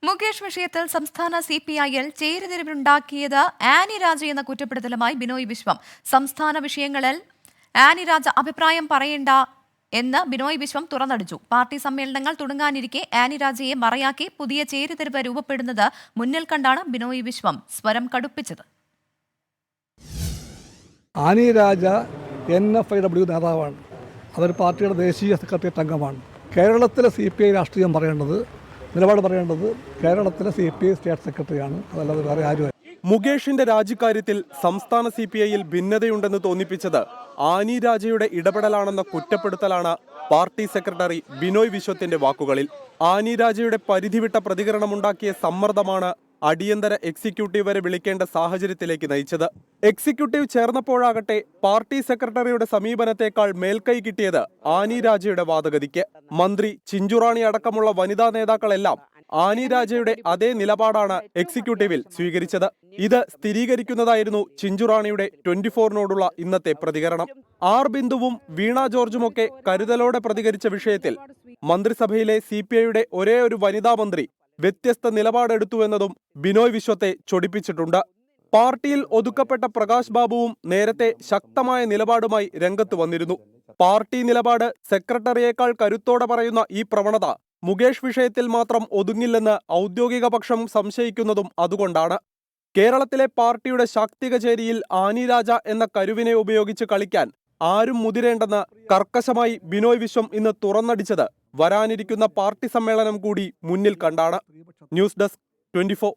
മുകേഷ് വിഷയത്തിൽ സംസ്ഥാന CPI-യിൽ ചേരിതിരിവുണ്ടാക്കിയത് ആനി രാജ എന്ന കുറ്റപ്പെടുത്തലുമായി ബിനോയ് വിശ്വം. സംസ്ഥാന വിഷയങ്ങളിൽ ആനി രാജ അഭിപ്രായം പറയേണ്ട എന്ന് ബിനോയ് വിശ്വം തുറന്നടിച്ചു. പാർട്ടി സമ്മേളനങ്ങൾ തുടങ്ങാനിരിക്കെ ആനി രാജയെ മറയാക്കി പുതിയ ചേരിതിരിവ് രൂപപ്പെടുന്നത് മുന്നിൽ കണ്ടാണ് ബിനോയ് വിശ്വം സ്വരം കടുപ്പിച്ചത്. ആനി രാജ NFIW നേതാവാണ്. അതൊരു പാർട്ടിയുടെ ദേശീയ സെക്രട്ടേറിയറ്റ് അംഗമാണ്. കേരളത്തിലെ CPI രാഷ്ട്രീയം നിലപാട് പറയേണ്ടത് കേരളത്തിലെ CPI സ്റ്റേറ്റ് സെക്രട്ടറിയാണ്, അതല്ലാതെ വേറെ ആരും. മുകേഷിന്റെ രാജിക്കാര്യത്തിൽ സംസ്ഥാന CPI-യിൽ ഭിന്നതയുണ്ടെന്ന് തോന്നിപ്പിച്ചത് ആനി രാജയുടെ ഇടപെടലാണെന്ന കുറ്റപ്പെടുത്തലാണ് പാർട്ടി സെക്രട്ടറി ബിനോയ് വിശ്വത്തിന്റെ വാക്കുകളിൽ. ആനി രാജയുടെ പരിധിവിട്ട പ്രതികരണമുണ്ടാക്കിയ സമ്മർദ്ദമാണ് അടിയന്തര എക്സിക്യൂട്ടീവ് വരെ വിളിക്കേണ്ട സാഹചര്യത്തിലേക്ക് നയിച്ചത്. എക്സിക്യൂട്ടീവ് ചേർന്നപ്പോഴാകട്ടെ പാർട്ടി സെക്രട്ടറിയുടെ സമീപനത്തേക്കാൾ മേൽക്കൈ കിട്ടിയത് ആനി രാജയുടെ വാദഗതിക്ക്. മന്ത്രി ചിഞ്ചുറാണി അടക്കമുള്ള വനിതാ നേതാക്കളെല്ലാം ആനി രാജയുടെ അതേ നിലപാടാണ് എക്സിക്യൂട്ടീവിൽ സ്വീകരിച്ചത്. ഇത് സ്ഥിരീകരിക്കുന്നതായിരുന്നു ചിഞ്ചുറാണിയുടെ 24-നോടുള്ള ഇന്നത്തെ പ്രതികരണം. ആർ ബിന്ദുവും വീണ ജോർജുമൊക്കെ കരുതലോടെ പ്രതികരിച്ച വിഷയത്തിൽ മന്ത്രിസഭയിലെ CPI-യുടെ ഒരേ ഒരു വനിതാ മന്ത്രി വ്യത്യസ്ത നിലപാടെടുത്തുവെന്നതും ബിനോയ് വിശ്വത്തെ ചൊടിപ്പിച്ചിട്ടുണ്ട്. പാർട്ടിയിൽ ഒതുക്കപ്പെട്ട പ്രകാശ് ബാബുവും നേരത്തെ ശക്തമായ നിലപാടുമായി രംഗത്ത് വന്നിരുന്നു. പാർട്ടി നിലപാട് സെക്രട്ടറിയേക്കാൾ കരുത്തോടെ പറയുന്ന ഈ പ്രവണത മുകേഷ് വിഷയത്തിൽ മാത്രം ഒതുങ്ങില്ലെന്ന് ഔദ്യോഗിക പക്ഷം സംശയിക്കുന്നതും അതുകൊണ്ടാണ്. കേരളത്തിലെ പാർട്ടിയുടെ ശാക്തിക ചേരിയിൽ ആനി രാജ എന്ന കരുവിനെ ഉപയോഗിച്ച് കളിക്കാൻ ആരും മുതിരേണ്ടെന്ന് കർക്കശമായി ബിനോയ് വിശ്വം ഇന്ന് തുറന്നടിച്ചത് വരാനിരിക്കുന്ന പാർട്ടി സമ്മേളനം കൂടി മുന്നിൽ കണ്ടാണ്. News desk 24.